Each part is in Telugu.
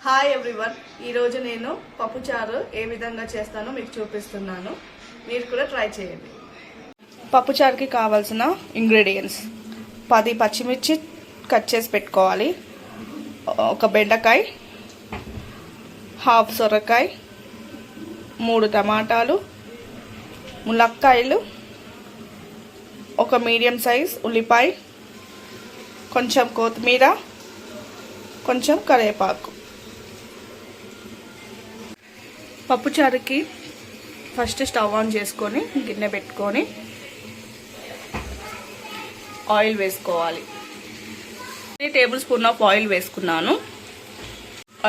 హాయ్ ఎవ్రీవన్, ఈరోజు నేను పప్పుచారు ఏ విధంగా చేస్తానో మీకు చూపిస్తున్నాను. మీరు కూడా ట్రై చేయండి. పప్పుచారుకి కావాల్సిన ఇంగ్రీడియంట్స్: 10 పచ్చిమిర్చి కట్ చేసి పెట్టుకోవాలి, ఒక బెండకాయ, హాఫ్ సొరకాయ, 3 టమాటాలు, ములక్కాయలు, ఒక మీడియం సైజ్ ఉల్లిపాయ, కొంచెం కొత్తిమీర, కొంచెం కరివేపాకు. పప్పుచారుకి ఫస్ట్ స్టవ్ ఆన్ చేసుకొని గిన్నె పెట్టుకొని ఆయిల్ వేసుకోవాలి. 3 టేబుల్ స్పూన్ ఆఫ్ ఆయిల్ వేసుకున్నాను.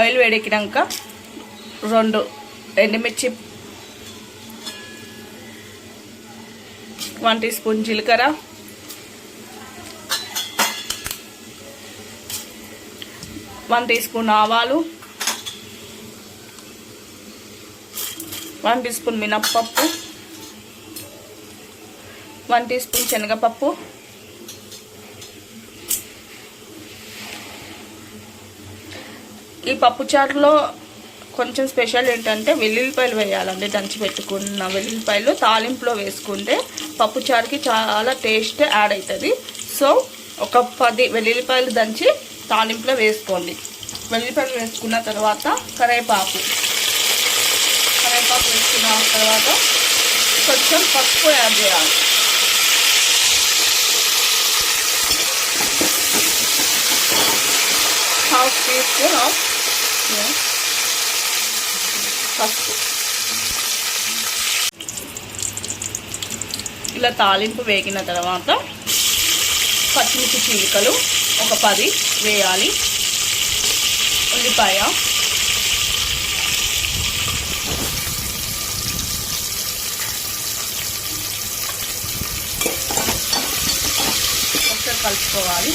ఆయిల్ వేడెక్కినాక 2 ఎండుమిర్చి, 1 టీ స్పూన్ జీలకర్ర, 1 టీ స్పూన్ ఆవాలు, 1 టీ స్పూన్ మినప్పప్పు, 1 టీ స్పూన్ శనగపప్పు, ఈ పప్పుచారులో కొంచెం స్పెషల్ ఏంటంటే వెల్లుల్లిపాయలు వేయాలండి. దంచి పెట్టుకున్న వెల్లుల్లిపాయలు తాలింపులో వేసుకుంటే పప్పుచారుకి చాలా టేస్ట్ యాడ్ అవుతుంది. సో ఒక 10 వెల్లుల్లిపాయలు దంచి తాలింపులో వేసుకోండి. వెల్లుల్లిపాయలు వేసుకున్న తర్వాత కరివేపాకు వేసుకున్న తర్వాత కొంచెం పసుపు యాడ్ చేయాలి. హాఫ్ టీ స్పూన్ ఆఫ్ పసుపు. ఇలా తాలింపు వేగిన తర్వాత పచ్చిమిర్చి చీలికలు ఒక 10 వేయాలి, ఉల్లిపాయ, ఒకసారి కలుపుకోవాలి.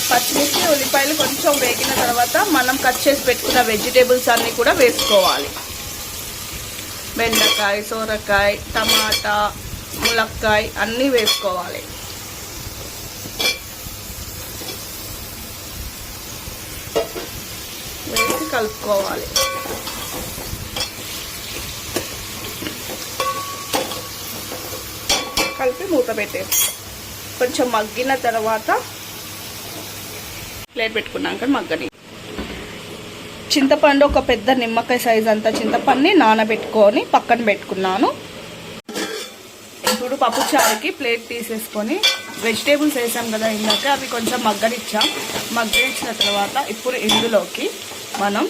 పచ్చిమిర్చి ఉల్లిపాయలు కొంచెం వేగిన తర్వాత మనం కట్ చేసి పెట్టుకున్న వెజిటేబుల్స్ అన్నీ కూడా వేసుకోవాలి. బెండకాయ, సొరకాయ, టమాటా, ములక్కాయ అన్నీ వేసుకోవాలి. వేసి కలుపుకోవాలి. కలిపి మూత పెట్టేసి కొంచెం మగ్గిన తర్వాత ప్లేట్ పెట్టుకున్నాక మగ్గని చింతపండు, ఒక పెద్ద నిమ్మకాయ సైజ్ అంతా చింతపండుని నానబెట్టుకొని పక్కన పెట్టుకున్నాను. ఇప్పుడు పప్పుచారుకి ప్లేట్ తీసేసుకొని వెజిటేబుల్స్ వేసాం కదా ఇందాక, అవి కొంచెం మగ్గనిచ్చిన తర్వాత ఇప్పుడు ఇందులోకి మనం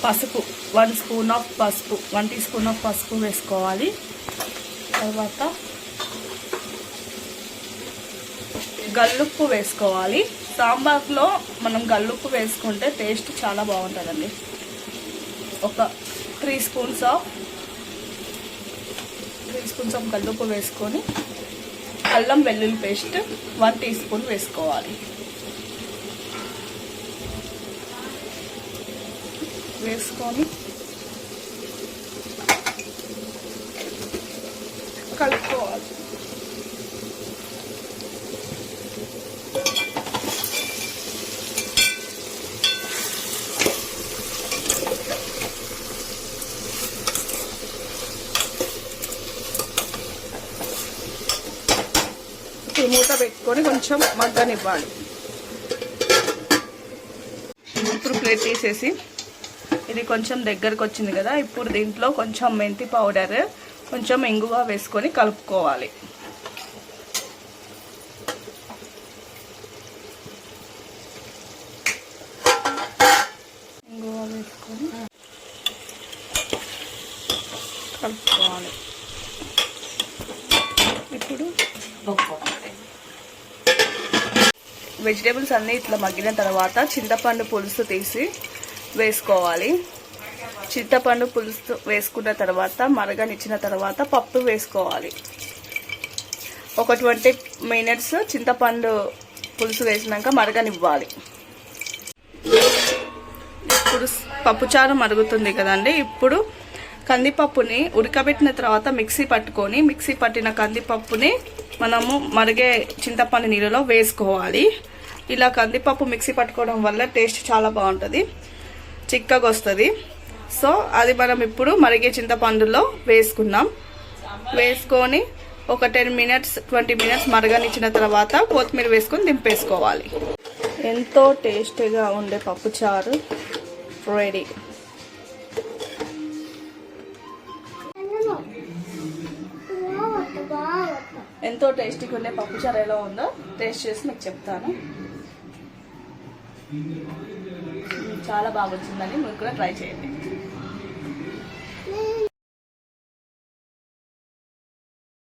పసుపు 1 స్పూన్ ఆఫ్ పసుపు, 1 టీ స్పూన్ ఆఫ్ పసుపు వేసుకోవాలి. తర్వాత గల్లుప్పు వేసుకోవాలి. సాంబార్లో మనం గల్లుప్పు వేసుకుంటే టేస్ట్ చాలా బాగుంటుందండి. ఒక 3 స్పూన్స్ ఆఫ్ గల్లుప్పు వేసుకొని అల్లం వెల్లుల్లి పేస్ట్ 1 టీ స్పూన్ వేసుకోవాలి. వేసుకొని కలుపుకోవాలి. మూత పెట్టుకొని కొంచెం మగ్గనివ్వాలి. ఇప్పుడు ప్లేట్ తీసేసి ఇది కొంచెం దగ్గరకు వచ్చింది కదా, ఇప్పుడు దీంట్లో కొంచెం మెంతి పౌడర్, కొంచెం ఇంగువ వేసుకొని కలుపుకోవాలి. ఇంగువ వేసుకొని కలుపుకోవాలి. ఇప్పుడు వెజిటేబుల్స్ అన్నీ ఇట్లా మగ్గిన తర్వాత చింతపండు పులుసు తీసి వేసుకోవాలి. చింతపండు పులుసు వేసుకున్న తర్వాత మరగనిచ్చిన తర్వాత పప్పు వేసుకోవాలి. ఒక 20 మినిట్స్ చింతపండు పులుసు వేసినాక మరగనివ్వాలి. ఇప్పుడు పప్పుచారు మరుగుతుంది కదండి. ఇప్పుడు కందిపప్పుని ఉడకబెట్టిన తర్వాత మిక్సీ పట్టిన కందిపప్పుని మనము మరిగే చింతపండు నీళ్ళలో వేసుకోవాలి. ఇలా కందిపప్పు మిక్సీ పట్టుకోవడం వల్ల టేస్ట్ చాలా బాగుంటుంది, చిక్కగా వస్తుంది. సో అది మనం ఇప్పుడు మరిగే చింతపండులో వేసుకున్నాం. వేసుకొని ఒక 10 మినిట్స్ 20 మినిట్స్ మరగనిచ్చిన తర్వాత కొత్తిమీర వేసుకొని దింపేసుకోవాలి. ఎంతో టేస్టీగా ఉండే పప్పుచారు రెడీ. ఎంతో టేస్టీగా ఉండే పప్పుచారు ఎలా ఉందో టేస్ట్ చేసి మీకు చెప్తాను. చాలా బాగా వచ్చిందని మీరు కూడా ట్రై చేయండి.